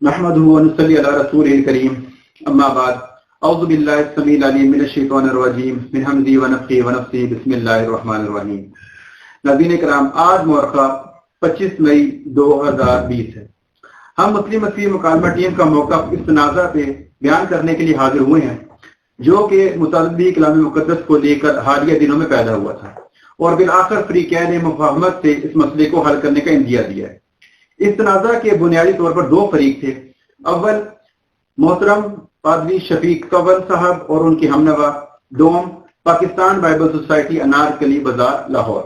نحمده ونصلي على رسوله الكريم اما بعد اعوذ بالله السميع العليم من الشيطان الرجيم من همزه ونفخه ونفثه بسم الله الرحمن الرحیم. ناظرین کرام، آج مورخہ 25 مئی 2020 ہے. ہم مسلم مسیح مکالمہ ٹیم کا موقف اس تنازع پہ بیان کرنے کے لیے حاضر ہوئے ہیں جو کہ متعدد کلام مقدس کو لے کر حالیہ دنوں میں پیدا ہوا تھا اور بالآخر فریقین نے مفاہمت سے اس مسئلے کو حل کرنے کا اندیہ دیا ہے. اس تنازع کے بنیادی طور پر دو فریق تھے. اول محترم پادری شفیق کنول صاحب اور ان کے ہمنوا. دوم پاکستان بائبل سوسائٹی انارکلی بازار لاہور.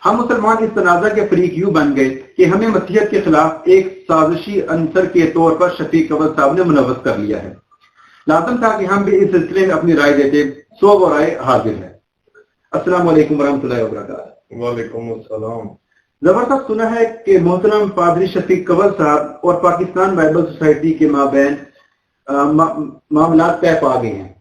ہم مسلمان اس تنازع کے فریق یوں بن گئے کہ ہمیں مسیحیت کے خلاف ایک سازشی عنصر کے طور پر شفیق کنول صاحب نے منوس کر لیا ہے. لازم تھا کہ ہم بھی اس سلسلے میں اپنی رائے دیتے. سو وہ رائے حاضر ہے. السلام علیکم ورحمۃ اللہ وبرکاتہ. وعلیکم السلام. زبردست سنا ہے کہ محترم پادری شفیق کنول صاحب اور پاکستان بائبل سوسائٹی کے مابین معاملات طے پا گئے ہیں.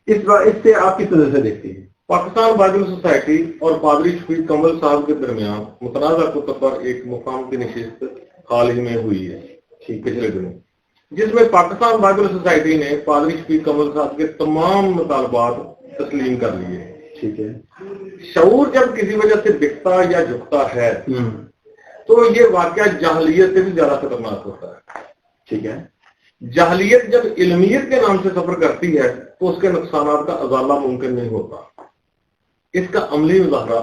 اس سے آپ کس نظر سے دیکھتے ہیں؟ پاکستان بائبل سوسائٹی اور پادری شفیق کنول صاحب کے درمیان متنازع کتب پر ایک مقام کی نشست حال ہی میں ہوئی ہے پچھلے دنوں، جس میں پاکستان بائبل سوسائٹی نے پادری شفیق کنول صاحب کے تمام مطالبات تسلیم کر لیے ہیں. ٹھیک ہے. شعور جب کسی وجہ سے بکتا یا جھکتا ہے تو یہ واقعہ جاہلیت سے بھی زیادہ خطرناک ہوتا ہے. ٹھیک ہے. جاہلیت جب علمیت کے نام سے سفر کرتی ہے تو اس کے نقصانات کا ازالہ ممکن نہیں ہوتا. اس کا عملی مظاہرہ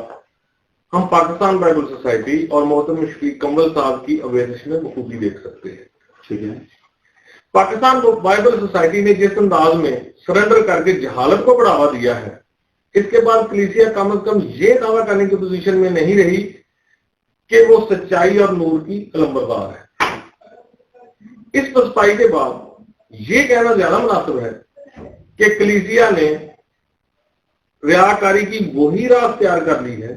ہم پاکستان بائبل سوسائٹی اور محترم شفیق کنول صاحب کی آویزش میں بخوبی دیکھ سکتے ہیں. ٹھیک ہے. پاکستان بائبل سوسائٹی نے جس انداز میں سرنڈر کر کے جہالت کو بڑھاوا دیا ہے، اس کے بعد کلیسیا کم از کم یہ دعویٰ کرنے کی پوزیشن میں نہیں رہی کہ وہ سچائی اور نور کی علمبردار ہے. اس پسپائی کے بعد یہ کہنا زیادہ مناسب ہے کہ کلیسیا نے ریاکاری کی وہی راہ اختیار کر لی ہے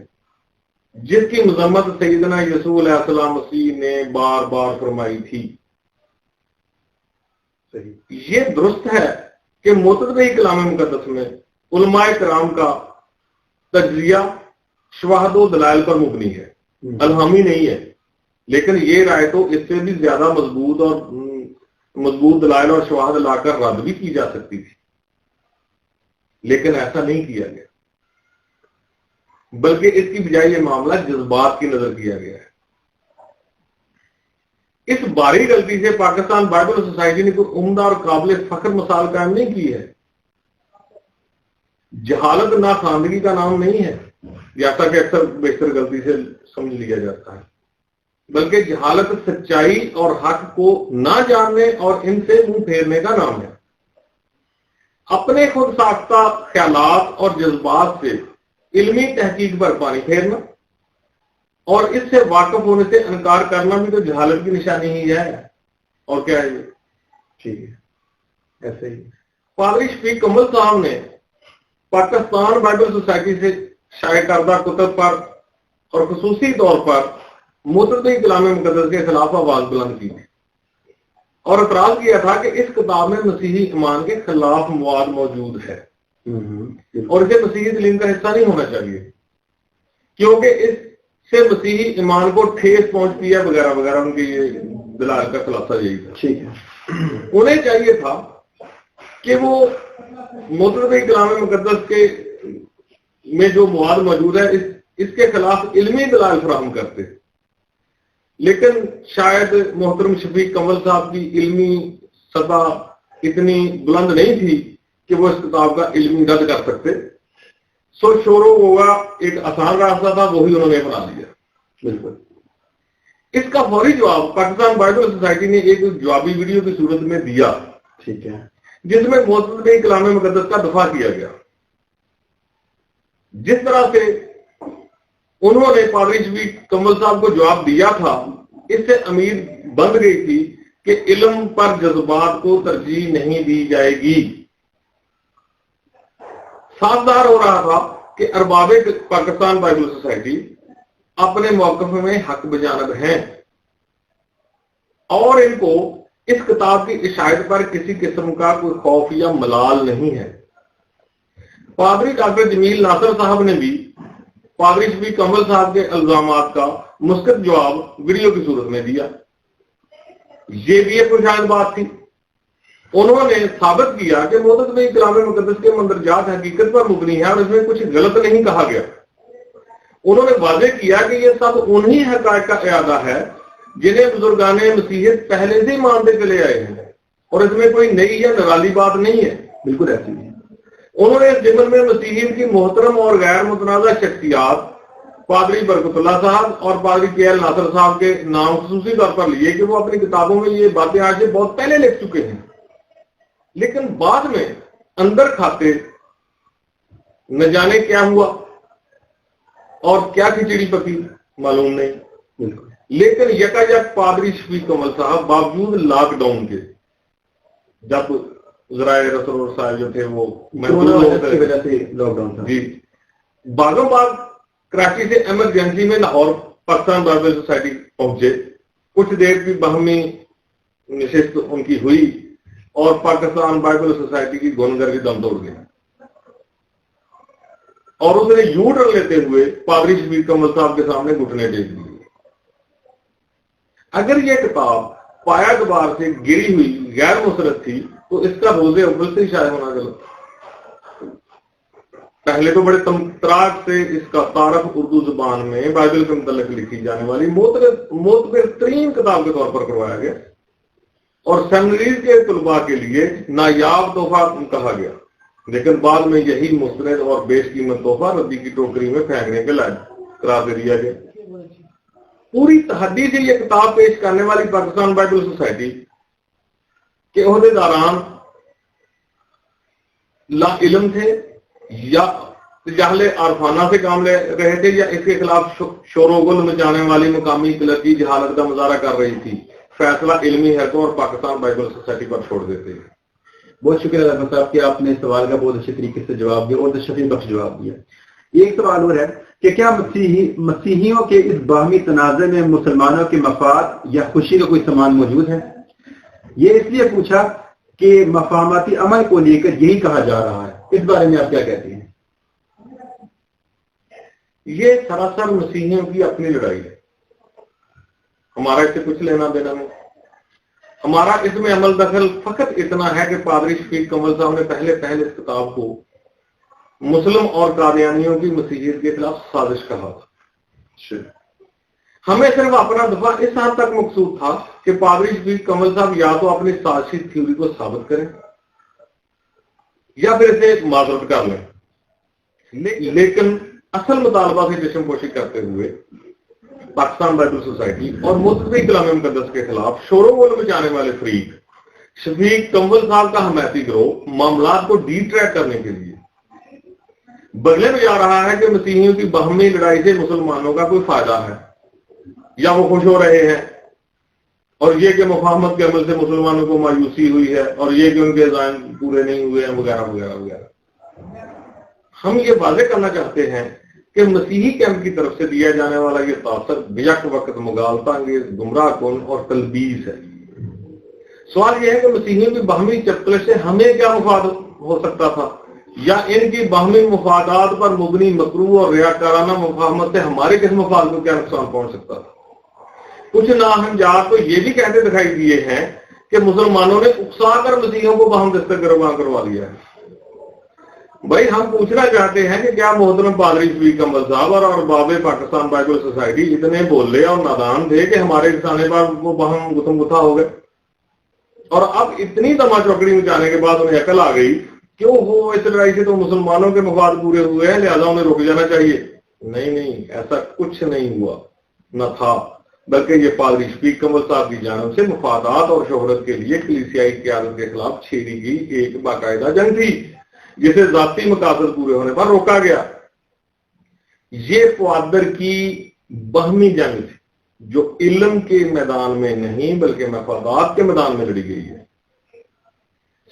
جس کی مذمت سیدنا یسوع علیہ السلام مسیح نے بار بار فرمائی تھی. یہ درست ہے کہ معتدل کلام مقدس میں علماء کرام کا تجزیہ شواہد و دلائل پر مبنی ہے، الہامی نہیں ہے، لیکن یہ رائے تو اس سے بھی زیادہ مضبوط دلائل اور شواہد لا کر رد بھی کی جا سکتی تھی، لیکن ایسا نہیں کیا گیا، بلکہ اس کی بجائے یہ معاملہ جذبات کی نظر کیا گیا ہے. اس باری غلطی سے پاکستان بائبل سوسائٹی نے کوئی عمدہ اور قابل فخر مثال قائم نہیں کی ہے. جہالت ناخواندگی کا نام نہیں ہے جیسا کہ اکثر بیشتر غلطی سے سمجھ لیا جاتا ہے، بلکہ جہالت سچائی اور حق کو نہ جاننے اور ان سے منہ پھیرنے کا نام ہے. اپنے خود ساختہ خیالات اور جذبات سے علمی تحقیق پر پانی پھیرنا اور اس سے واقف ہونے سے انکار کرنا بھی تو جہالت کی نشانی ہی ہے. اور کیا ہے یہ؟ ٹھیک ہے. ایسے ہی پادری شفیق کنول صاحب نے پاکستان بائبل سوسائٹی سے شائع کردہ کتب پر اور خصوصی طور پر معتدل کلام مقدس کے خلاف آواز بلند کی اور اعتراض کیا تھا کہ اس کتاب میں مسیحی ایمان کے خلاف مواد موجود ہے اور اسے مسیحی تعلیم کا حصہ نہیں ہونا چاہیے کیونکہ اس سے مسیحی ایمان کو ٹھیس پہنچتی ہے وغیرہ وغیرہ. ان کے یہ دلائل کا خلاصہ یہی تھا. ٹھیک ہے. انہیں چاہیے تھا کہ وہ معتدل کلام مقدس کے میں جو مواد موجود ہے اس کے خلاف علمی دلائل فراہم کرتے، لیکن شاید محترم شفیق کنول صاحب کی علمی سطح اتنی بلند نہیں تھی کہ وہ اس کتاب کا علمی رد کر سکتے. سو شورو ہوگا ایک آسان راستہ تھا، وہی انہوں نے بنا لیا. بالکل. اس کا فوری جواب پاکستان بائبل سوسائٹی نے ایک جوابی ویڈیو کی صورت میں دیا. ٹھیک ہے. جس میں معتدل کلام مقدس کا دفاع کیا گیا. جس طرح سے انہوں نے پادری شفیق کنول صاحب کو جواب دیا تھا، اس سے امید بن گئی تھی کہ علم پر جذبات کو ترجیح نہیں دی جائے گی. صاف ظاہر ہو رہا تھا کہ ارباب پاکستان بائبل سوسائٹی اپنے موقف میں حق بجانب ہیں اور ان کو اس کتاب کی اشاعت پر کسی قسم کا کوئی خوف یا ملال نہیں ہے. پادری ڈاکٹر جمیل ناصر صاحب نے بھی پادری شفیق کنول صاحب کے الزامات کا مثبت جواب ویڈیو کی صورت میں دیا. یہ بھی ایک مشاہد بات تھی. انہوں نے ثابت کیا کہ موجود میں کلام مقدس کے مندرجات حقیقت پر مبنی ہے اور اس میں کچھ غلط نہیں کہا گیا. انہوں نے واضح کیا کہ یہ سب انہی حقائق کا اعادہ ہے جنہیں بزرگان مسیحیت پہلے سے ہی مانتے چلے آئے ہیں اور اس میں کوئی نئی یا نرالی بات نہیں ہے. بالکل ایسی ہے. انہوں نے اس ضمن میں مسیحیت کی محترم اور غیر متنازع شخصیات پادری برکت اللہ صاحب اور پادری کے ایل ناصر صاحب کے نام خصوصی طور پر لیے کہ وہ اپنی کتابوں میں یہ باتیں آج سے بہت پہلے لکھ چکے ہیں، لیکن بعد میں اندر کھاتے نہ جانے کیا ہوا اور کیا کھچڑی پکی معلوم نہیں. بالکل. لیکن یکایک پادری شفیق کمل صاحب باوجود لاک ڈاؤن کے، جب ذرائع رسل اور رسائل جو تھے وہ کی وجہ سے لاک ڈاؤن تھا، جی، باغوں باغ کراچی سے ایمرجنسی میں لاہور پاکستان بائبل سوسائٹی پہنچے. کچھ دیر کی باہمی نشست ان کی ہوئی اور پاکستان بائبل سوسائٹی کی گونگر کی دم توڑ گئی اور اس نے یو ٹرن لیتے ہوئے پادری شفیق کمل صاحب کے سامنے گھٹنے ٹیک دیے. اگر یہ کتاب پایا دوبار سے گری ہوئی غیر مسرت تھی تو اس کا روز اول سے شائع ہونا غلط. پہلے تو بڑے تمطراق سے اس کا تعارف اردو زبان میں بائبل کے متعلق لکھی جانے والی معتبر ترین کتاب کے طور پر کروایا گیا اور سیمنریز کے طلباء کے لیے نایاب تحفہ کہا گیا، لیکن بعد میں یہی مستند اور بیش قیمت تحفہ ردی کی ٹوکری میں پھینکنے کے لائق قرار دے دیا گیا. پوری تحدی سے یہ کتاب پیش کرنے والی پاکستان بائبل سوسائٹی کے عہدیداران لا علم تھے یا جہل عارفانہ سے کام لے رہے تھے یا اس کے خلاف شور و گل مچانے والی مقامی کلرکی جہالت کا مظاہرہ کر رہی تھی. فیصلہ علمی ہے تو اور پاکستان بائبل سوسائٹی پر چھوڑ دیتے ہیں. بہت شکریہ احمد صاحب کہ آپ نے اس سوال کا بہت اچھے طریقے سے جواب دیا اور شفیع بخش جواب دیا. ایک سوال اور ہے کہ کیا مسیحیوں کے اس باہمی تنازع میں مسلمانوں کے مفاد یا خوشی کا کوئی سامان موجود ہے؟ یہ اس لیے پوچھا کہ مفاہماتی عمل کو لے کر یہی کہا جا رہا ہے. اس بارے میں آپ کیا کہتے ہیں؟ یہ سراسر مسیحیوں کی اپنی لڑائی ہے، ہمارا اس سے کچھ لینا دینا نہیں. ہمارا اس میں عمل دخل فقط اتنا ہے کہ پادری شفیق کمل صاحب نے پہلے اس کتاب کو مسلم اور قادیانیوں کی مسیحیت کے خلاف سازش کہا تھا. ہمیں صرف اپنا دفاع اس حد تک مقصود تھا کہ پادری شفیق کمل صاحب یا تو اپنی سازشی تھیوری کو ثابت کریں یا پھر اسے معذرت کر لیں، لیکن اصل مطالبہ سے چشم پوشی کرتے ہوئے پاکستان بائبل سوسائٹی اور متفقی کلام مقدس کے خلاف شور و غل مچانے والے فریق شفیق کمل صاحب کا حمایتی گروہ معاملات کو ڈی ٹریک کرنے کے لیے بدلے میں جا رہا ہے کہ مسیحیوں کی باہمی لڑائی سے مسلمانوں کا کوئی فائدہ ہے یا وہ خوش ہو رہے ہیں، اور یہ کہ مفاہمت کے عمل سے مسلمانوں کو مایوسی ہوئی ہے اور یہ کہ ان کے عزائم پورے نہیں ہوئے ہیں وغیرہ وغیرہ وغیرہ. ہم یہ واضح کرنا چاہتے ہیں کہ مسیحی کیمپ کی طرف سے دیا جانے والا یہ تاثر بیک وقت مغالطہ انگیز، گمراہ کن اور تلبیس ہے. سوال یہ ہے کہ مسیحیوں کی باہمی چپکلش سے ہمیں کیا مفاد ہو سکتا تھا یا ان کی باہمی مفادات پر مبنی مکروہ اور ریاکارانہ مفاہمت سے ہمارے کس مفاد کو کیا نقصان پہنچ سکتا تھا. کچھ ناہنجار تو یہ بھی کہتے دکھائی دیے ہیں کہ مسلمانوں نے اکسا کر مسیحیوں کو باہم دستک گروگاں کروا دیا ہے. بھائی ہم پوچھنا چاہتے ہیں کہ کیا محترم پادری شفیق کمل صاحب اور ارباب پاکستان بائبل سوسائٹی اتنے بولے اور نادان تھے کہ ہمارے رسانے پر وہ باہم گتم گتھا ہو گئے اور اب اتنی دما چوکڑی مچانے کے بعد انہیں عقل آ گئی کیوں ہو اس لڑائی سے تو مسلمانوں کے مفاد پورے ہوئے ہیں لہذا انہیں رک جانا چاہیے؟ نہیں، ایسا کچھ نہیں ہوا نہ تھا، بلکہ یہ پادری شفیق کمل صاحب کی جانب سے مفادات اور شہرت کے لیے کلیسیائی قیادت کے خلاف چھیڑی گئی ایک باقاعدہ جنگ تھی جسے ذاتی مقاصد پورے ہونے پر روکا گیا. یہ پوادر کی باہمی جنگ تھی جو علم کے میدان میں نہیں بلکہ مفادات کے میدان میں لڑی گئی ہے.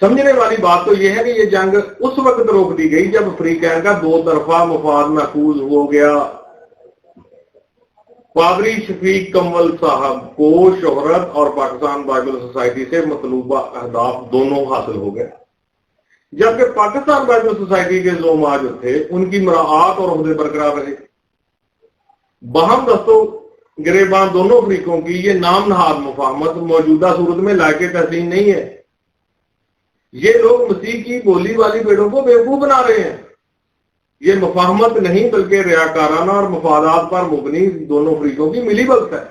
سمجھنے والی بات تو یہ ہے کہ یہ جنگ اس وقت روک دی گئی جب فریقین کا دو طرفہ مفاد محفوظ ہو گیا. پادری شفیق کمل صاحب کو شہرت اور پاکستان بائبل سوسائٹی سے مطلوبہ اہداف دونوں حاصل ہو گئے، جبکہ پاکستان بائبل سوسائٹی کے زوما جو تھے ان کی مراعات اور عہدے برقرار رہے. باہم دستوں گریباں دونوں فریقوں کی یہ نام نہاد مفاہمت موجودہ صورت میں لائق تحسین نہیں ہے. یہ لوگ مسیح کی بولی والی بھیڑوں کو بیوقوف بنا رہے ہیں. یہ مفاہمت نہیں بلکہ ریاکارانہ اور مفادات پر مبنی دونوں فریقوں کی ملی بھگت ہے.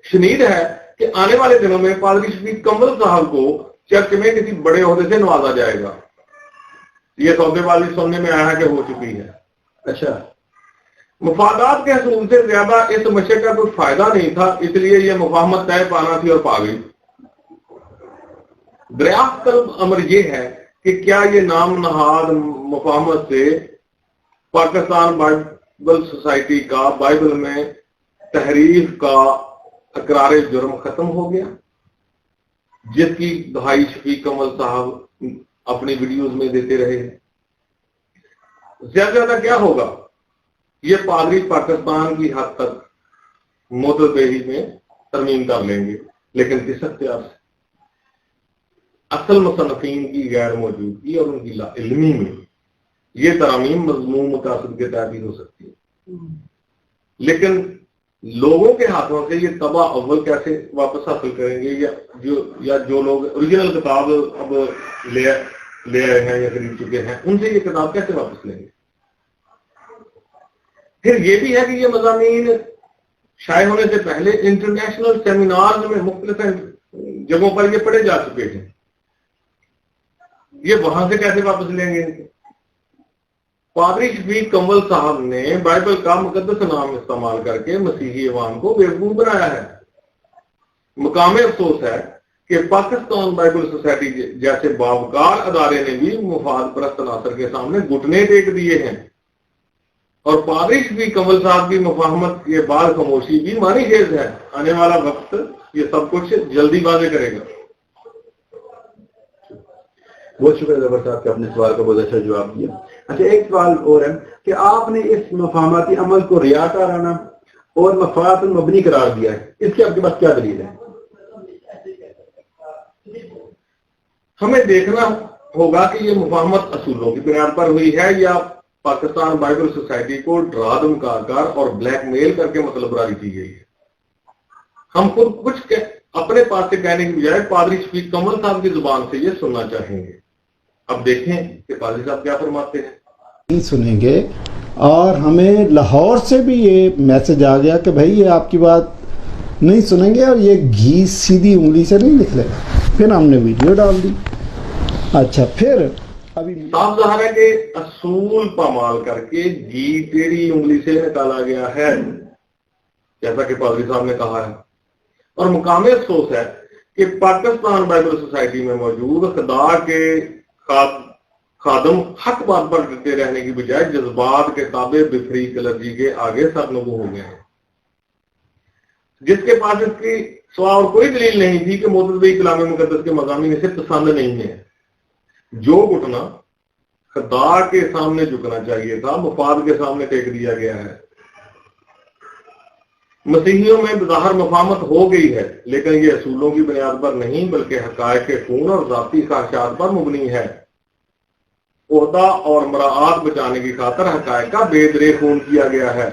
شنید ہے کہ آنے والے دنوں میں پادری شفیق کمل صاحب کو چرچ میں کسی بڑے عہدے سے نوازا جائے گا. یہ سودے والی سننے میں آیا ہے کہ ہو چکی ہے. اچھا، مفادات کے حصول سے زیادہ اس مشق کا کوئی فائدہ نہیں تھا، اس لیے یہ مفاہمت طے پانا تھی اور پا گئی. دریافت طلب امر یہ ہے کہ کیا یہ نام نہاد مفاہمت سے پاکستان بائبل سوسائٹی کا بائبل میں تحریف کا اقرار جرم ختم ہو گیا، جس کی دہائی شفیق کمل صاحب اپنی ویڈیوز میں دیتے رہے ہیں. زیادہ زیادہ کیا ہوگا، یہ پادری پاکستان کی حد تک متبہی میں ترمیم کر لیں گے، لیکن کس اختیار سے؟ اصل مصنفین کی غیر موجودگی اور ان کی لا علمی میں یہ ترامیم مضمون مقاصد کے تحت ہی ہو سکتی ہے، لیکن لوگوں کے ہاتھوں سے یہ طبع اول کیسے واپس حاصل کریں گے، یا جو لوگ اوریجنل کتاب اب لے آئے ہیں یا خرید چکے ہیں ان سے یہ کتاب کیسے واپس لیں گے؟ پھر یہ بھی ہے کہ یہ مضامین شائع ہونے سے پہلے انٹرنیشنل سیمینار میں مختلف جگہوں پر یہ پڑھے جا چکے ہیں، یہ وہاں سے کیسے واپس لیں گے؟ پادری شفیق کمل صاحب نے بائبل کا مقدس نام استعمال کر کے مسیحی عوام کو بیوقوف بنایا ہے. مقام افسوس ہے کہ پاکستان بائبل سوسائٹی جیسے باوقار ادارے نے بھی مفاد پرست عناصر کے سامنے گھٹنے ٹیک دیے ہیں، اور پادری شفیق کمل صاحب کی مفاہمت کے بعد خاموشی بھی معنی خیز ہے. آنے والا وقت یہ سب کچھ جلدی واضح کرے گا. بہت شکریہ زبر صاحب کہ اپنے سوال کا بہت اچھا جواب دیا. اچھا، ایک سوال اور ہے کہ آپ نے اس مفاہماتی عمل کو ریاکارانہ اور مفاد مبنی قرار دیا ہے، اس کی آپ کے پاس کیا دلیل ہے؟ ہمیں دیکھنا ہوگا کہ یہ مفاہمت اصولوں کی بنیاد پر ہوئی ہے یا پاکستان بائبل سوسائٹی کو ڈرا دھمکا کر اور بلیک میل کر کے مطلب راری کی گئی ہے. ہم خود کچھ اپنے پاس سے کہنے کی بجائے پادری شفیق کمل صاحب کی زبان سے یہ سننا چاہیں گے. اب دیکھیں کہ پادری صاحب کیا فرماتے ہیں. نہیں سنیں گے، اور ہمیں لاہور سے بھی یہ میسج آ گیا کہ بھائی یہ آپ کی بات نہیں سنیں گے اور یہ گھی سیدھی انگلی سے نہیں نکلے گا. پھر ہم نے ویڈیو ڈال دی. اچھا، پھر ابھی صاف ظاہر ہے کہ اصول پامال کر کے گھی ٹیڑھی انگلی سے نکالا گیا ہے، جیسا کہ پادری صاحب نے کہا ہے. اور مقام افسوس ہے کہ پاکستان بائبل سوسائٹی میں موجود خدا کے خادم حق بات پر ڈٹے رہنے کی بجائے جذبات کے تابع بفریق الرجی کے آگے سرنگو ہو گئے ہیں، جس کے پاس اس کی سوا اور کوئی دلیل نہیں تھی کہ متدبی کلام مقدس کے مضامین اسے پسند نہیں ہے. جو گھٹنا خدا کے سامنے جھکنا چاہیے تھا مفاد کے سامنے ٹیک دیا گیا ہے. مسیحیوں میں بظاہر مفاہمت ہو گئی ہے، لیکن یہ اصولوں کی بنیاد پر نہیں بلکہ حقائق کے خون اور ذاتی خواہشات پر مبنی ہے. عہدہ اور مراعات بچانے کی خاطر حقائق کا بے درے خون کیا گیا ہے.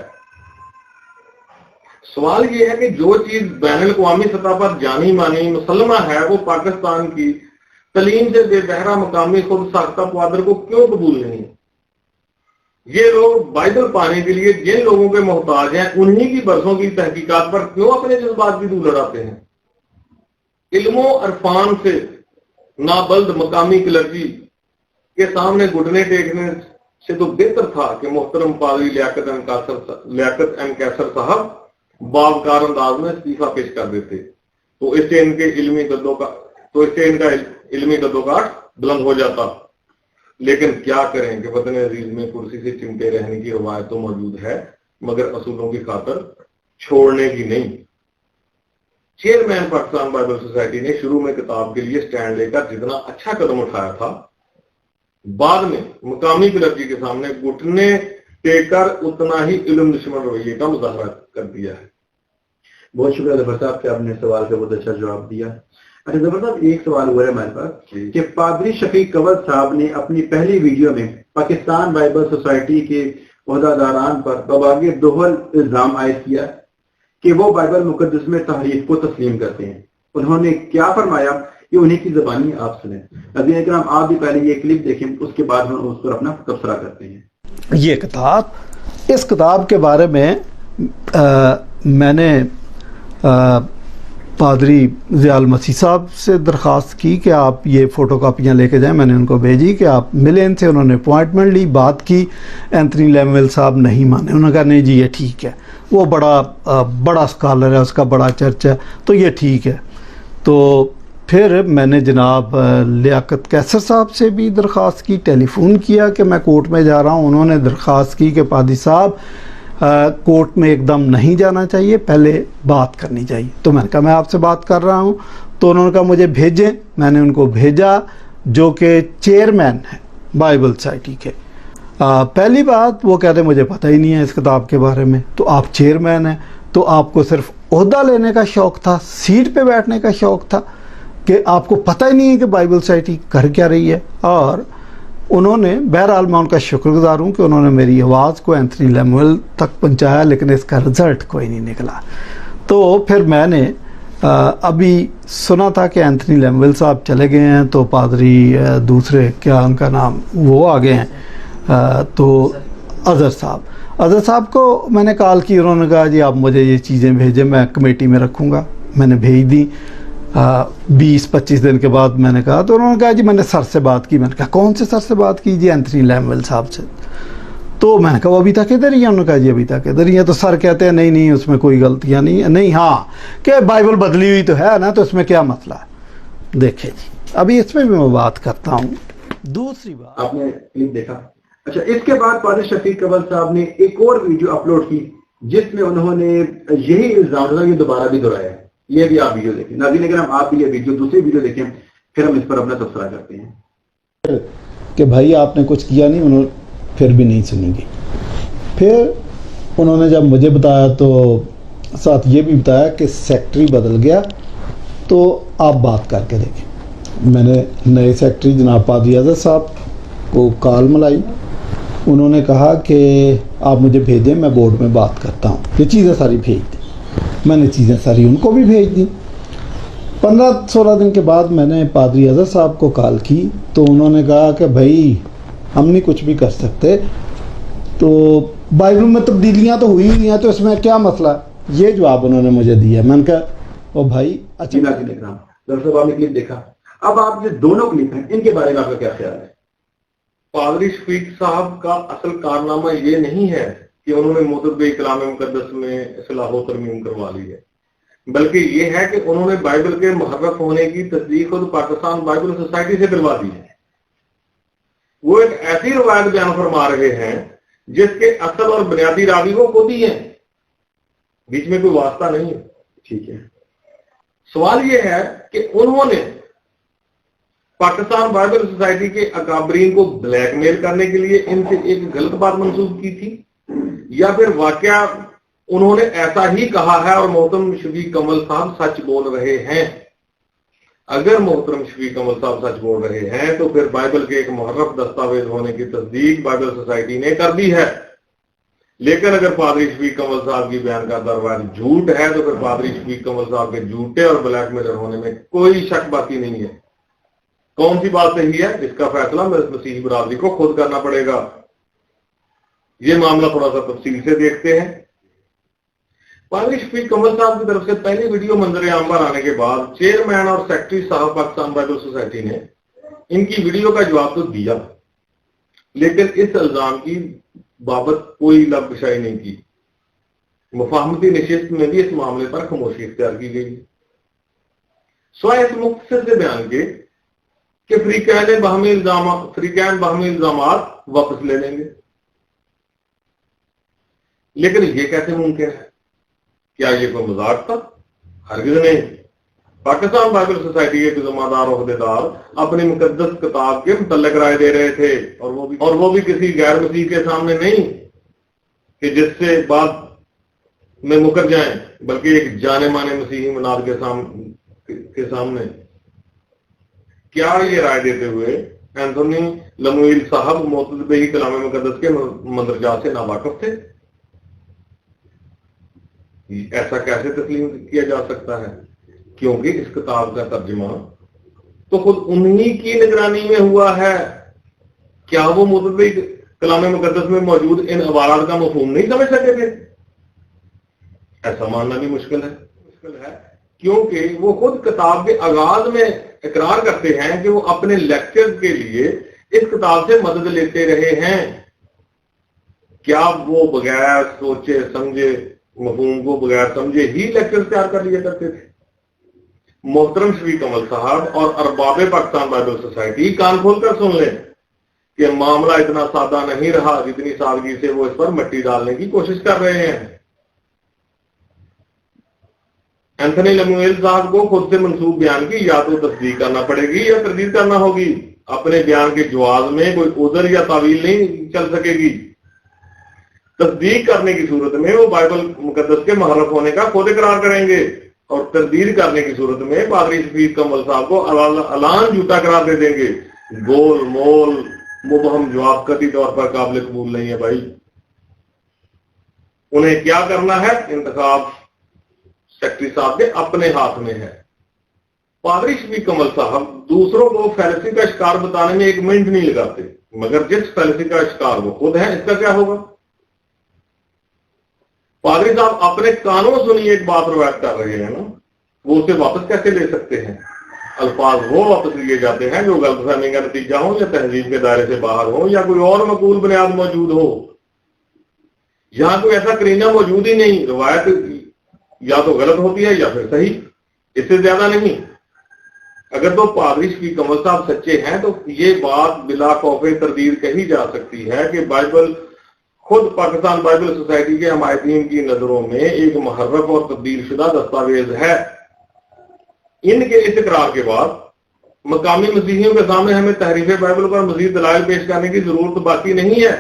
سوال یہ ہے کہ جو چیز بین الاقوامی سطح پر جانی مانی مسلمہ ہے وہ پاکستان کی تعلیم سے بے بہرا مقامی خود ساختہ پوادر کو کیوں قبول نہیں؟ یہ لوگ بائبل پانے کے لیے جن لوگوں کے محتاج ہیں انہی کی برسوں کی تحقیقات پر کیوں اپنے جذبات کی دور لڑاتے ہیں؟ علم و عرفان سے نابلد مقامی کلرجی کے سامنے گھٹنے ٹیکنے سے تو بہتر تھا کہ محترم پادری لیاقت ایم کیسر صاحب باوقار انداز میں استعفیٰ پیش کر دیتے، تو اس سے ان کا علمی گدوکاٹ بلند ہو جاتا. لیکن کیا کریں کہ وطن عزیز میں کرسی سے چمٹے رہنے کی روایت تو موجود ہے مگر اصولوں کی خاطر چھوڑنے کی نہیں. چیئرمین پاکستان بائبل سوسائٹی نے شروع میں کتاب کے لیے سٹینڈ لے کر جتنا اچھا قدم اٹھایا تھا، بعد میں مقامی کلرجی کے سامنے گھٹنے ٹیک کر اتنا ہی علم دشمن رویے کا مظاہرہ کر دیا ہے. بہت شکریہ ظفر صاحب کہ آپ نے سوال کا بہت اچھا جواب دیا. اچھا ظفر صاحب، ایک سوال ہوا ہے ہمارے پاس کہ پادری شفیق کمل صاحب نے اپنی پہلی ویڈیو میں پاکستان بائبل سوسائٹی کے عہدیداران پر بباغ دوہل الزام عائد کیا کہ وہ بائبل مقدس میں تحریف کو تسلیم کرتے ہیں. انہوں نے کیا فرمایا یہ انہیں کی زبانی آپ سنیں. ناظرین اکرام آپ بھی پہلے یہ کلپ دیکھیں، اس کے بعد ہم اس پر اپنا تبصرہ کرتے ہیں. یہ کتاب، اس کتاب کے بارے میں میں نے پادری ضیاء المسیح صاحب سے درخواست کی کہ آپ یہ فوٹو کاپیاں لے کے جائیں. میں نے ان کو بھیجی کہ آپ ملے ان سے. انہوں نے اپوائنٹمنٹ لی، بات کی. اینتھنی لیمویل صاحب نہیں مانے. انہوں نے کہا نہیں جی یہ ٹھیک ہے، وہ بڑا اسکالر ہے، اس کا بڑا چرچ ہے، تو یہ ٹھیک ہے. تو پھر میں نے جناب لیاقت قیصر صاحب سے بھی درخواست کی، ٹیلی فون کیا کہ میں کورٹ میں جا رہا ہوں. انہوں نے درخواست کی کہ پادری صاحب کورٹ میں ایک دم نہیں جانا چاہیے، پہلے بات کرنی چاہیے. تو میں نے کہا میں آپ سے بات کر رہا ہوں. تو انہوں نے کہا مجھے بھیجیں. میں نے ان کو بھیجا، جو کہ چیئرمین ہے بائبل سوسائٹی کے. پہلی بات وہ کہتے مجھے پتہ ہی نہیں ہے اس کتاب کے بارے میں. تو آپ چیئرمین ہیں تو آپ کو صرف عہدہ لینے کا شوق تھا، سیٹ پہ بیٹھنے کا شوق تھا، کہ آپ کو پتہ ہی نہیں ہے کہ بائبل سوسائٹی کر کیا رہی ہے. اور انہوں نے، بہرحال میں ان کا شکر گزار ہوں کہ انہوں نے میری آواز کو اینتھنی لیمویل تک پہنچایا، لیکن اس کا رزلٹ کوئی نہیں نکلا. تو پھر میں نے ابھی سنا تھا کہ اینتھنی لیمویل صاحب چلے گئے ہیں، تو پادری دوسرے کیا ان کا نام، وہ آ گئے ہیں. تو اظہر صاحب کو میں نے کال کی. انہوں نے کہا جی آپ مجھے یہ چیزیں بھیجیں، میں کمیٹی میں رکھوں گا. میں نے بھیج دی. 20-25 دن کے بعد میں نے کہا، تو انہوں نے کہا جی میں نے سر سے بات کی. میں نے کہا کون سے سر سے بات کی؟ جی اینتھنی لیمویل صاحب سے. تو میں نے کہا وہ ابھی تک ادھر ہی ہیں؟ انہوں نے کہا جی ابھی تک ادھر ہی ہیں. تو سر کہتے ہیں نہیں اس میں کوئی غلطیاں نہیں، ہاں کہ بائبل بدلی ہوئی تو ہے نا، تو اس میں کیا مسئلہ ہے. دیکھیں جی ابھی اس میں بھی میں بات کرتا ہوں. دوسری بات آپ نے کلپ دیکھا. اچھا، اس کے بعد پادری شفیق کمل صاحب نے ایک اور ویڈیو اپلوڈ کی جس میں انہوں نے یہی الزام یہ دوبارہ بھی دہرایا. یہ بھی آپ ویڈیو دیکھیں. ناظرین اکرام آپ بھی یہ ویڈیو، دوسری ویڈیو دیکھیں، پھر ہم اس پر اپنا تبصرہ کرتے ہیں. کہ بھائی آپ نے کچھ کیا نہیں، انہوں پھر بھی نہیں سنیں گے. پھر انہوں نے جب مجھے بتایا تو ساتھ یہ بھی بتایا کہ سیکٹری بدل گیا، تو آپ بات کر کے دیکھیں. میں نے نئے سیکٹری جناب پادری اظہر صاحب کو کال ملائی. انہوں نے کہا کہ آپ مجھے بھیجیں، میں بورڈ میں بات کرتا ہوں. یہ چیزیں ساری بھیج دیں. میں نے چیزیں ساری ان کو بھی بھیج دی. 15-16 دن کے بعد میں نے پادری اظہر صاحب کو کال کی. تو انہوں نے کہا کہ بھائی ہم نہیں کچھ بھی کر سکتے، تو بائبل میں تبدیلیاں تو ہوئی ہیں، تو اس میں کیا مسئلہ. یہ جواب انہوں نے مجھے دیا. میں نے کہا او بھائی اچھا. دراصل آپ نے کلپ دیکھا. اب آپ جو دونوں کلپ ہیں ان کے بارے میں آپ کا کیا خیال ہے؟ پادری شفیق صاحب کا اصل کارنامہ یہ نہیں ہے کہ انہوں نے متدبر کلام مقدس میں اصلاح و ترمیم کروا لی ہے، بلکہ یہ ہے کہ انہوں نے بائبل کے محرف ہونے کی تصدیق خود پاکستان بائبل سوسائٹی سے کروا دی ہے. وہ ایک ایسی روایت بیان فرما رہے ہیں جس کے اصل اور بنیادی راوی وہ خود ہی ہیں، بیچ میں کوئی واسطہ نہیں ہے. ٹھیک ہے. سوال یہ ہے کہ انہوں نے پاکستان بائبل سوسائٹی کے اکابرین کو بلیک میل کرنے کے لیے ان سے ایک غلط بات منسوخ کی تھی، یا پھر واقعہ انہوں نے ایسا ہی کہا ہے اور محترم شفیق کمل صاحب سچ بول رہے ہیں. اگر محترم شفیق کمل صاحب سچ بول رہے ہیں تو پھر بائبل کے ایک محرف دستاویز ہونے کی تصدیق بائبل سوسائٹی نے کر دی ہے. لیکن اگر پادری شفیق کمل صاحب کی بیان کا روایت جھوٹ ہے تو پھر پادری شفیق کمل صاحب کے جھوٹے اور بلیک میلر ہونے میں کوئی شک باقی نہیں ہے. کون سی بات صحیح ہے اس کا فیصلہ مسیحی برادری کو خود کرنا پڑے گا. یہ معاملہ تھوڑا سا تفصیل سے دیکھتے ہیں. پادری شفیق کمل صاحب کی طرف سے پہلی ویڈیو منظر عام پر آنے کے بعد چیئرمین اور سیکرٹری صاحب پاکستان بائبل سوسائٹی نے ان کی ویڈیو کا جواب تو دیا، لیکن اس الزام کی بابت کوئی لب گشائی نہیں کی. مفاہمتی نشست میں بھی اس معاملے پر خاموشی اختیار کی گئی، سوائے اس مختصر سے بیان کے کہ فریقین باہمی الزامات واپس لے لیں گے. لیکن یہ کیسے ممکن ہے؟ کیا یہ کوئی مذاق تھا؟ ہرگز نہیں. پاکستان بائبل سوسائٹی کے ذمہ دار عہدیدار اپنی مقدس کتاب کے متعلق رائے دے رہے تھے، اور وہ بھی کسی غیر مسیح کے سامنے نہیں کہ جس سے بات میں مکر جائیں، بلکہ ایک جانے مانے مسیحی مناد کے سامنے. کیا یہ رائے دیتے ہوئے اینتھونی لمویل صاحب معتدبی کلام مقدس کے مندرجات سے ناواقف تھے؟ ایسا کیسے تسلیم کیا جا سکتا ہے؟ کیونکہ اس کتاب کا ترجمہ تو خود انہی کی نگرانی میں ہوا ہے. کیا وہ معتدبی کلام مقدس میں موجود ان عبارات کا مفہوم نہیں سمجھ سکے تھے؟ ایسا ماننا بھی مشکل ہے کیونکہ وہ خود کتاب کے آغاز میں اقرار کرتے ہیں کہ وہ اپنے لیکچر کے لیے اس کتاب سے مدد لیتے رہے ہیں. کیا وہ بغیر سوچے سمجھے مفہوم کو بغیر سمجھے ہی لیکچر تیار کر لیا کرتے تھے؟ محترم شفیق کمل صاحب اور ارباب پاکستان بائبل سوسائٹی کان کھول کر سن لیں کہ معاملہ اتنا سادہ نہیں رہا جتنی سادگی سے وہ اس پر مٹی ڈالنے کی کوشش کر رہے ہیں. اینتھونی لمویل صاحب کو خود سے منسوب بیان کی یا تو تصدیق کرنا پڑے گی یا تردید کرنا ہوگی. اپنے بیان کے جواز میں کوئی عذر یا تعویل نہیں چل سکے گی. تصدیق کرنے کی صورت میں وہ بائبل مقدس کے محرف ہونے کا خود اقرار کریں گے اور تردید کرنے کی صورت میں پادری شفیق کمل صاحب کو اعلان جھوٹا قرار دے دیں گے. گول مول مبہم جواب قطعی طور پر قابل قبول نہیں ہے بھائی. انہیں کیا کرنا ہے انتخاب سیکرٹری صاحب کے اپنے ہاتھ میں ہے. پادری شفیق کمل صاحب دوسروں کو فیلسی کا شکار بتانے میں ایک منٹ نہیں لگاتے، مگر جس فیلسی کا شکار وہ خود ہے اس کا کیا ہوگا؟ پادری صاحب اپنے کانوں سنی ایک بات روایت کر رہے ہیں نا، وہ اسے واپس کیسے لے سکتے ہیں؟ الفاظ وہ واپس لیے جاتے ہیں جو غلط فہمی کا نتیجہ ہو یا تہذیب کے دائرے سے باہر ہو یا کوئی اور مقبول بنیاد موجود ہو. یہاں کوئی ایسا کرینہ موجود ہی نہیں. روایت یا تو غلط ہوتی ہے یا پھر صحیح، اس سے زیادہ نہیں. اگر تو پادری شفیق کمل صاحب سچے ہیں تو یہ بات بلا خوف تردید کہی جا سکتی ہے کہ بائبل خود پاکستان بائبل سوسائٹی کے حمایتین کی نظروں میں ایک محرف اور تبدیل شدہ دستاویز ہے. ان کے اس اقرار کے بعد مقامی مسیحیوں کے سامنے ہمیں تحریف بائبل پر مزید دلائل پیش کرنے کی ضرورت باقی نہیں ہے.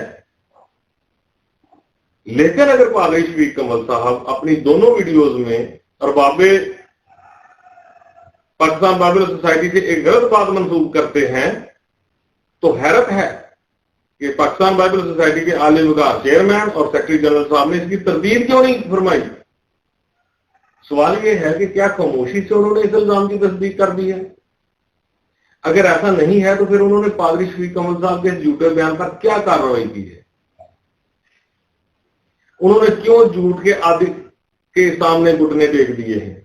لیکن اگر پادری شفیق کمل صاحب اپنی دونوں ویڈیوز میں ارباب پاکستان بائبل سوسائٹی سے ایک غلط بات منسوب کرتے ہیں تو حیرت ہے کہ پاکستان بائبل سوسائٹی کے اعلی وقار چیئرمین اور سیکرٹری جنرل صاحب نے اس کی تردید کیوں نہیں فرمائی. سوال یہ ہے کہ کیا خاموشی سے انہوں نے اس الزام کی تصدیق کر دی ہے؟ اگر ایسا نہیں ہے تو پھر انہوں نے پادری شفیق کمل صاحب کے جھوٹے بیان پر کیا کارروائی کی ہے؟ انہوں نے کیوں جھوٹ کے عادی کے سامنے گھٹنے ٹیک دیے ہیں؟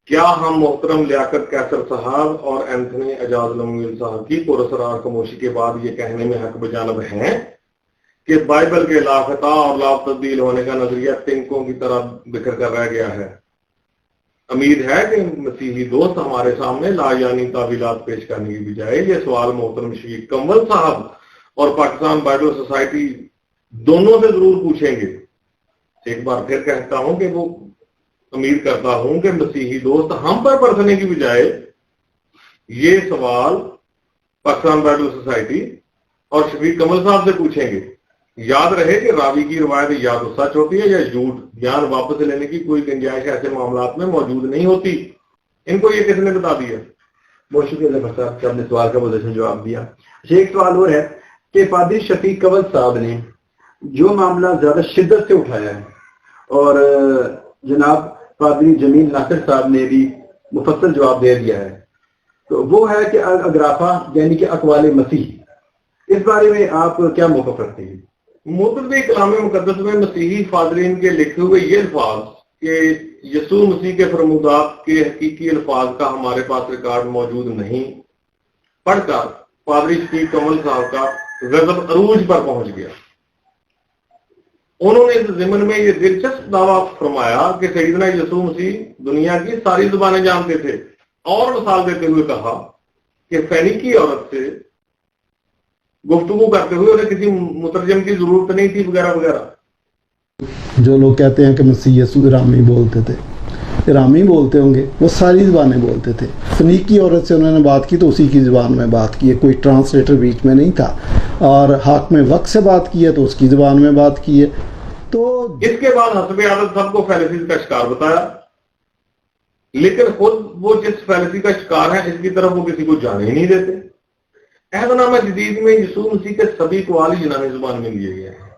کیا ہم محترم لیاقت کیسر صاحب اور اینتھونی اعجاز لمویل صاحب کی پراسرار خاموشی کے بعد یہ کہنے میں حق بجانب ہیں کہ بائبل کے لافتہ اور لا تبدیل ہونے کا نظریہ تنکوں کی طرح بکھر کر رہ گیا ہے؟ امید ہے کہ مسیحی دوست ہمارے سامنے لا یعنی تعویلات پیش کرنے کی بجائے یہ سوال محترم شفیق کمل صاحب اور پاکستان بائبل سوسائٹی دونوں سے ضرور پوچھیں گے. ایک بار پھر کہتا ہوں کہ وہ امید کرتا ہوں کہ مسیحی دوست ہم پر پرسنے کی بجائے یہ سوال پاکستان بائبل سوسائٹی اور شفیق کمل صاحب سے پوچھیں گے. یاد رہے کہ راوی کی روایت یا تو سچ ہوتی ہے یا جھوٹ. بیان واپس لینے کی کوئی گنجائش ایسے معاملات میں موجود نہیں ہوتی. ان کو یہ کس نے بتا دیا؟ بہت شکریہ صاحب کہ آپ نے سوال کا مدشن جواب دیا. ایک سوال اور ہے کہ پادری شفیق کمل صاحب نے جو معاملہ زیادہ شدت سے اٹھایا ہے اور جناب پادری جمیل ناصر صاحب نے بھی مفصل جواب دے دیا ہے، تو وہ ہے کہ اگرافہ یعنی کہ اقوال مسیح، اس بارے میں آپ کیا موقف رکھتے ہیں؟ متعدد کلام مقدس میں مسیحی فاضلین کے لکھے ہوئے یہ الفاظ کہ یسوع مسیح کے فرمودات کے حقیقی الفاظ کا ہمارے پاس ریکارڈ موجود نہیں پڑھ کر پادری شفیق کمل صاحب کا غضب عروج پر پہنچ گیا. انہوں نے اس ضمن میں یہ دلچسپ دعویٰ فرمایا کہ سیدنا یسوع مسیح دنیا کی ساری زبانیں جانتے تھے اور مثال دیتے ہوئے کہا کہ فینیکی عورت سے گفتگو کرتے ہوئے انہیں کسی مترجم کی ضرورت نہیں تھی وغیرہ وغیرہ. جو لوگ کہتے ہیں کہ مسیح یسوع ارامی بولتے تھے، ارامی بولتے ہوں گے، وہ ساری زبانیں بولتے تھے. فنیکی عورت سے انہوں نے بات کی تو اسی کی زبان میں بات کی ہے، کوئی ٹرانسلیٹر بیچ میں نہیں تھا. اور حاکم وقت سے بات کی ہے تو اس کی زبان میں بات کی ہے. تو اس کے بعد حسب عادت سب کو فیلسفی کا شکار بتایا. لیکن خود وہ جس فیلسی کا شکار ہے اس کی طرف وہ کسی کو جانے ہی نہیں دیتے۔ عہد نامہ جدید میں یسوع مسیح کے سبھی اقوال یونانی زبان میں لیے گئے ہیں۔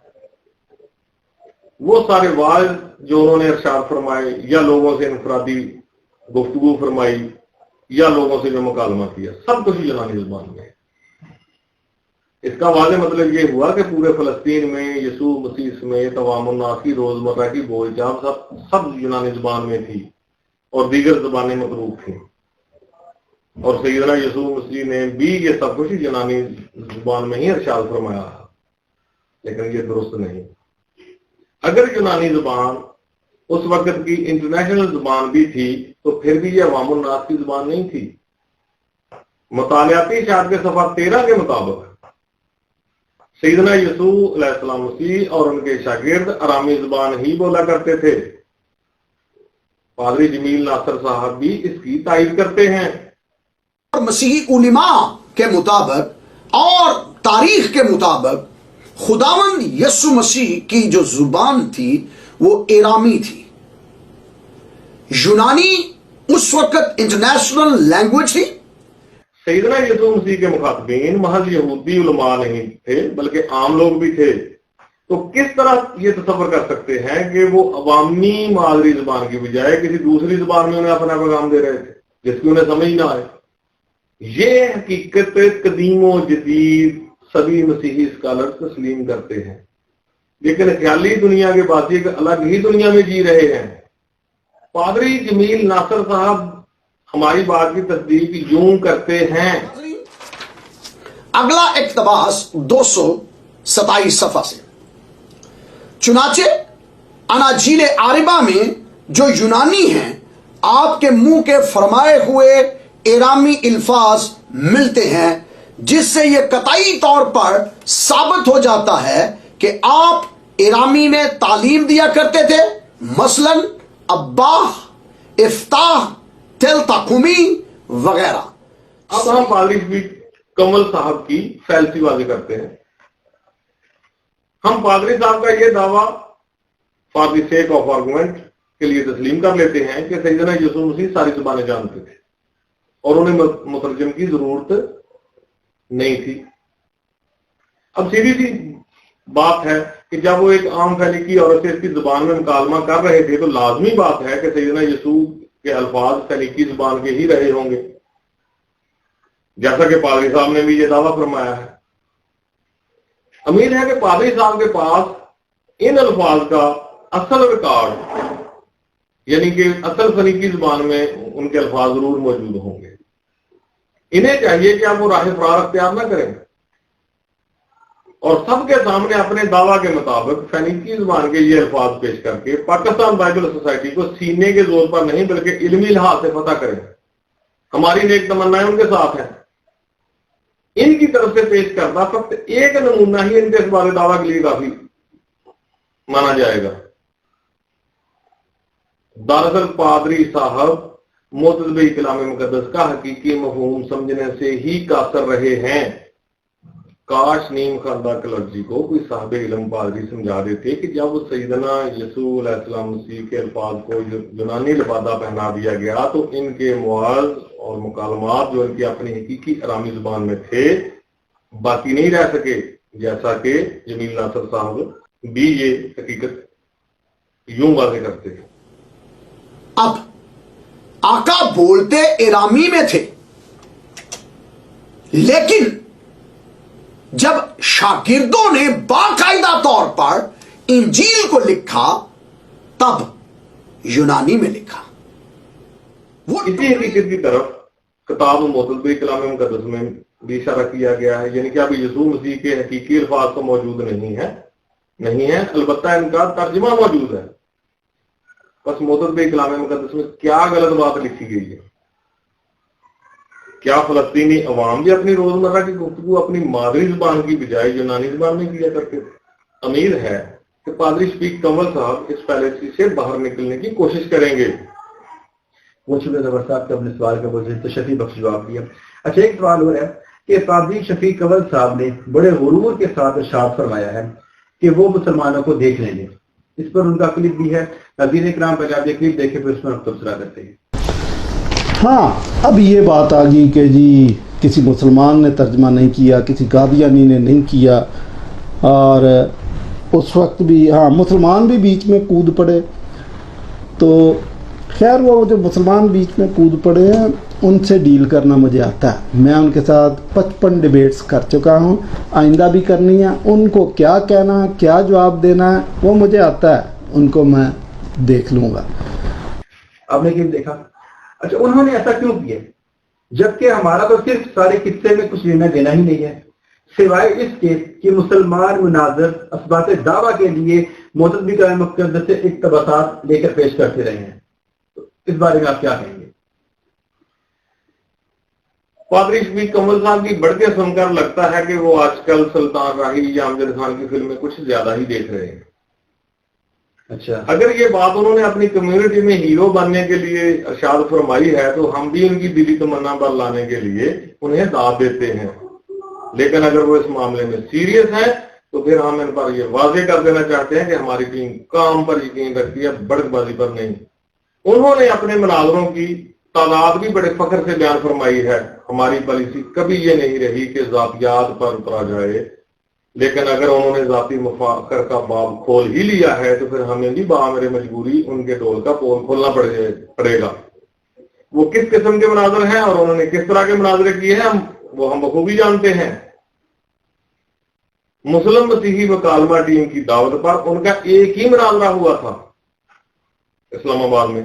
وہ سارے واعظ جو انہوں نے ارشاد فرمائے یا لوگوں سے انفرادی گفتگو فرمائی یا لوگوں سے جو مکالمہ کیا، سب کچھ یونانی زبان میں ہے۔ اس کا واضح مطلب یہ ہوا کہ پورے فلسطین میں یسوع مسیح سمیت عوام الناس کی روزمرہ کی بول چال سب یونانی زبان میں تھی اور دیگر زبانیں متروک تھیں، اور سیدنا یسوع مسیح نے بھی یہ سب کچھ یونانی زبان میں ہی ارشاد فرمایا، لیکن یہ درست نہیں۔ اگر یونانی زبان اس وقت کی انٹرنیشنل زبان بھی تھی تو پھر بھی یہ عوام الناس کی زبان نہیں تھی۔ مطالعاتی اشاعت کے صفحہ 13 کے مطابق سیدنا یسوع علیہ السلام مسیح اور ان کے شاگرد ارامی زبان ہی بولا کرتے تھے۔ پادری جمیل ناصر صاحب بھی اس کی تائید کرتے ہیں۔ اور مسیحی علماء کے مطابق اور تاریخ کے مطابق خداوند یسوع مسیح کی جو زبان تھی وہ ایرامی تھی۔ یونانی اس وقت انٹرنیشنل لینگویج تھی۔ سیدنا یسوع مسیح کے مخاطبین محض یہودی علماء نہیں تھے بلکہ عام لوگ بھی تھے، تو کس طرح یہ تصور کر سکتے ہیں کہ وہ عوامی مادری زبان کی بجائے کسی دوسری زبان میں انہیں اپنا پیغام دے رہے تھے جس کی انہیں سمجھ نہ آئے؟ یہ حقیقت قدیم و جدید سبھی مسیحی اسکالر تسلیم کرتے ہیں، لیکن خیالی دنیا کے باسی ایک الگ ہی دنیا میں جی رہے ہیں۔ پادری جمیل ناصر صاحب ہماری بات کی تصدیق یوں کرتے ہیں۔ اگلا اقتباس 227 صفحہ سے، چنانچہ اناجیل عاربہ میں جو یونانی ہیں آپ کے منہ کے فرمائے ہوئے ایرامی الفاظ ملتے ہیں، جس سے یہ قطعی طور پر ثابت ہو جاتا ہے کہ آپ ایرامی میں تعلیم دیا کرتے تھے، مثلا اباہ، افتاح، تل تقومی وغیرہ۔ اب ہم پادری شفیق کمل صاحب کی فیلسی واضح کرتے ہیں۔ ہم پادری صاحب کا یہ دعویٰ for the sake of argument کے لیے تسلیم کر لیتے ہیں کہ سیدنا یسوع مسیح ساری زبانیں جانتے تھے اور انہیں مترجم کی ضرورت نہیں تھی۔ اب سیدھی سی بات ہے کہ جب وہ ایک عام فینیکی عورت سے اس کی زبان میں مکالمہ کر رہے تھے تو لازمی بات ہے کہ سیدنا یسوع کے الفاظ فینیکی زبان کے ہی رہے ہوں گے، جیسا کہ پادری صاحب نے بھی یہ دعویٰ فرمایا ہے۔ امید ہے کہ پادری صاحب کے پاس ان الفاظ کا اصل ریکارڈ یعنی کہ اصل فینیکی زبان میں ان کے الفاظ ضرور موجود ہوں گے۔ انہیں چاہیے کہ آپ وہ راہ فرار اختیار نہ کریں اور سب کے سامنے اپنے دعویٰ کے مطابق فینیکی زبان کے یہ الفاظ پیش کر کے پاکستان بائبل سوسائٹی کو سینے کے زور پر نہیں بلکہ علمی لحاظ سے فتح کریں۔ ہماری نیک تمنائیں ان کے ساتھ ہیں۔ ان کی طرف سے پیش کردہ فقط ایک نمونہ ہی ان کے اس بارے دعویٰ کے لیے کافی مانا جائے گا۔ دراصل پادری صاحب معتزلہ کلام مقدس کا حقیقی مفہوم سمجھنے سے ہی قاصر رہے ہیں۔ کاش نیم خاندہ کلرجی کو کوئی صاحب علم پادری سمجھا دیتے کہ جب سیدنا یسوع علیہ السلام مسیح کے الفاظ کو یونانی لبادہ پہنا دیا گیا تو ان کے مواعظ اور مکالمات جو ان کی اپنی حقیقی ارامی زبان میں تھے باقی نہیں رہ سکے، جیسا کہ جمیل ناصر صاحب بھی یہ حقیقت یوں واضح کرتے ہیں۔ اب آقا بولتے ایرامی میں تھے، لیکن جب شاگردوں نے باقاعدہ طور پر انجیل کو لکھا تب یونانی میں لکھا۔ وہ اسی حقیقت کی طرف کتاب معتزلہ کلام مقدس میں بھی اشارہ کیا گیا ہے، یعنی کہ اب یسوع مسیح کے حقیقی الفاظ تو موجود نہیں ہے، البتہ ان کا ترجمہ موجود ہے۔ بس معتزلہ کلام مقدس میں کیا غلط بات لکھی گئی ہے؟ کیا فلسطینی عوام بھی اپنی روزمرہ کی گفتگو اپنی مادری زبان کی بجائے یونانی زبان میں کیا کرتے تھے؟ امید ہے کہ پادری شفیق کمل صاحب اس فیلسی سے باہر نکلنے کی کوشش کریں گے۔ وہ شکریہ زبر صاحب کے اپنے سوال کا بہت تشریح بخش جواب دیا۔ اچھا، ایک سوال اور ہے کہ پادری شفیق کمل صاحب نے بڑے غرور کے ساتھ ارشاد فرمایا ہے کہ وہ مسلمانوں کو دیکھ لیں گے۔ اس پر ان کا کلپ بھی ہے، ناظرین کرام پہلے آپ یہ کلپ دیکھیں پھر اس پر ہم تبصرہ کرتے ہیں۔ ہاں اب یہ بات آ گئی کہ جی کسی مسلمان نے ترجمہ نہیں کیا، کسی قادیانی نے نہیں کیا، اور اس وقت بھی ہاں مسلمان بھی بیچ میں کود پڑے. تو خیر وہ جو مسلمان بیچ میں کود پڑے ہیں ان سے ڈیل کرنا مجھے آتا ہے. میں ان کے ساتھ 55 ڈیبیٹس کر چکا ہوں، آئندہ بھی کرنی ہے. ان کو کیا کہنا ہے، کیا جواب دینا ہے وہ مجھے آتا ہے، ان کو میں دیکھ لوں گا. آپ نے کیوں دیکھا؟ اچھا انہوں نے ایسا کیوں کیا جبکہ ہمارا تو صرف سارے قصے میں کچھ لینا دینا ہی نہیں ہے، سوائے اس کے کہ مسلمان مناظر اثبات دعویٰ کے لیے معتدی کلام مقدس سے اقتباسات لے کر پیش کرتے رہے ہیں. تو اس بارے میں آپ کیا کہیں گے؟ پادری شفیق کمل صاحب کی بڑھ کے سن کر لگتا ہے کہ وہ آج کل سلطان راہی یا امجد خان کی فلمیں کچھ زیادہ ہی دیکھ رہے ہیں. اچھا اگر یہ بات انہوں نے اپنی کمیونٹی میں ہیرو بننے کے لیے ارشاد فرمائی ہے تو ہم بھی ان کی دلی تمنا پر لانے کے لیے انہیں دعوت دیتے ہیں. لیکن اگر وہ اس معاملے میں سیریس ہیں تو پھر ہم ان پر یہ واضح کر دینا چاہتے ہیں کہ ہماری ٹیم کام پر یقین رکھتی ہے، بڑک بازی پر نہیں. انہوں نے اپنے مناظروں کی تعداد بھی بڑے فخر سے بیان فرمائی ہے. ہماری پالیسی کبھی یہ نہیں رہی کہ ذاتیات پر اترا جائے، لیکن اگر انہوں نے ذاتی مفاخر کا باب کھول ہی لیا ہے تو پھر ہمیں بھی بامر مجبوری ان کے ڈول کا پول کھولنا پڑے گا. وہ کس قسم کے مناظر ہیں اور انہوں نے کس طرح کے مناظرے کیے ہیں وہ ہم بخوبی جانتے ہیں. مسلم مسیحی مکالمہ ٹیم کی دعوت پر ان کا ایک ہی مناظرہ ہوا تھا اسلام آباد میں.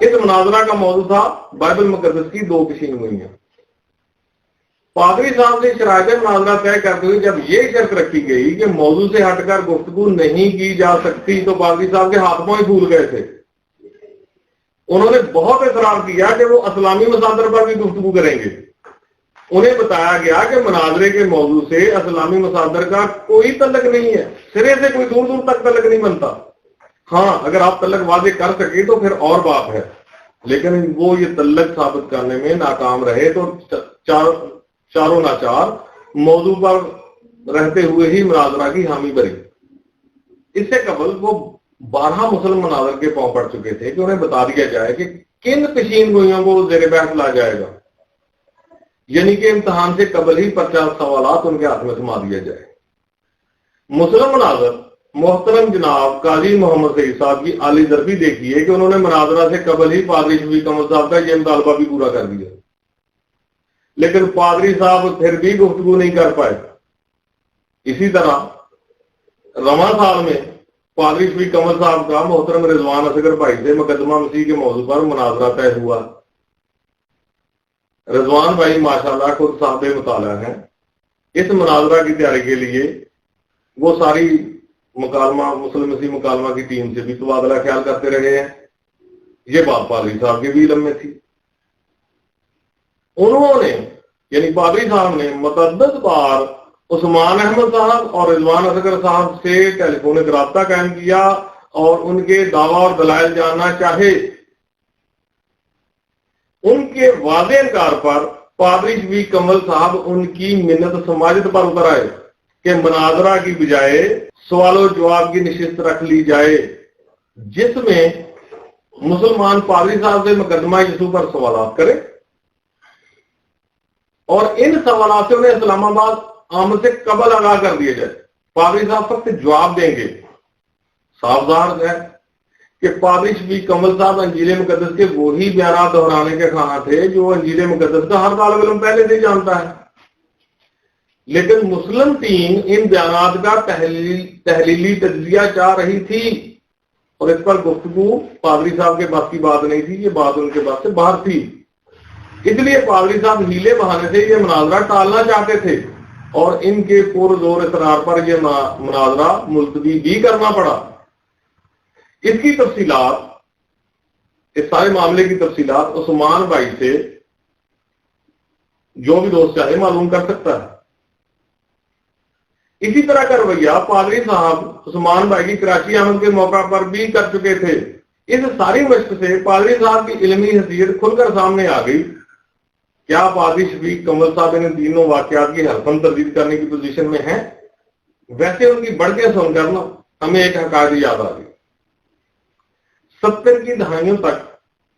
اس مناظرہ کا موضوع تھا بائبل مقدس کی 2 پیشین گوئیاں. پادری صاحب نے شرائط مناظرہ طے کرتے ہوئے جب یہ شرط رکھی گئی کہ موضوع سے ہٹ کر گفتگو نہیں کی جا سکتی تو پادری صاحب کے ہاتھ پاؤں پھول گئے تھے. انہوں نے بہت اصرار کیا کہ وہ اسلامی مصادر پر بھی گفتگو کریں گے. انہیں بتایا گیا کہ مناظرے کے موضوع سے اسلامی مصادر کا کوئی تعلق نہیں ہے، سرے سے کوئی دور دور تک تعلق نہیں بنتا. ہاں اگر آپ تعلق واضح کر سکیں تو پھر اور بات ہے، لیکن وہ یہ تعلق ثابت کرنے میں ناکام رہے تو چاروں ناچار موضوع پر رہتے ہوئے ہی مناظرہ کی حامی بری. اس سے قبل وہ 12 مسلم مناظر کے پاؤں پڑ چکے تھے کہ انہیں بتا دیا جائے کہ کن پیشین گوئیوں کو زیر بحث لا جائے گا، یعنی کہ امتحان سے قبل ہی 50 سوالات ان کے ہاتھ میں تھما دیا جائے. مسلم مناظر محترم جناب قاضی محمد سعید صاحب کی عالی ضربی دیکھیے کہ انہوں نے مناظرہ سے قبل ہی پادری شفیق کمل صاحب کا یہ مطالبہ بھی پورا کر دیا، لیکن پادری صاحب پھر بھی گفتگو نہیں کر پائے. اسی طرح رواں سال میں پادری شفیق کمل صاحب کا محترم رضوان اصغر بھائی سے مقدمہ مسیح کے موضوع پر مناظرہ طے ہوا. رضوان بھائی ماشاءاللہ خود صاحب مطالعہ ہیں. اس مناظرہ کی تیاری کے لیے وہ ساری مکالمہ مسلم مسیح مکالمہ کی ٹیم سے بھی تبادلہ خیال کرتے رہے ہیں. یہ بات پادری صاحب کے بھی علم میں تھی. انہوں نے یعنی پادری صاحب نے متعدد بار عثمان احمد صاحب اور رضوان اصغر صاحب سے ٹیلی فونک رابطہ قائم کیا اور ان کے دعویٰ اور دلائل جاننا چاہے. ان کے واضح انکار پر پادری شفیق کمل صاحب ان کی منت سماجت پر اتر آئے کہ مناظرہ کی بجائے سوال و جواب کی نشست رکھ لی جائے جس میں مسلمان پادری صاحب سے مقدمہ یسوع پر سوالات کرے اور ان سوالات سے انہیں اسلام آباد آمد سے قبل آگاہ کر دیا جائے. پادری صاحب فقط جواب دیں گے. صاف ظاہر ہے کہ پادری شفیق کمل صاحب انجیل مقدس کے وہی بیانات دہرانے کے خواہاں تھے جو انجیل مقدس کا ہر طالب علم پہلے سے جانتا ہے، لیکن مسلم ٹیم ان بیانات کا تحلیلی تجزیہ چاہ رہی تھی اور اس پر گفتگو پادری صاحب کے بس کی بات نہیں تھی، یہ بات ان کے بس سے باہر تھی. اس لیے پادری صاحب ہیلے بہانے سے یہ مناظرہ ٹالنا چاہتے تھے اور ان کے پرزور اصرار پر یہ مناظرہ ملتوی بھی کرنا پڑا. اس کی تفصیلات، اس سارے معاملے کی تفصیلات عثمان بھائی سے جو بھی دوست چاہے معلوم کر سکتا ہے. اسی طرح کا رویہ پادری صاحب عثمان بھائی کی کراچی آمد کے موقع پر بھی کر چکے تھے. اس ساری مشق سے پادری صاحب کی علمی حیثیت کھل کر سامنے آ گئی. کیا پادری شفیق کمل صاحب ان تینوں واقعات کی حرفن تردید کرنے کی پوزیشن میں ہیں؟ ویسے ان کی بڑھ کے سن کرنا ہمیں ایک حقائق یاد آ گئی. 70 کی دہائیوں تک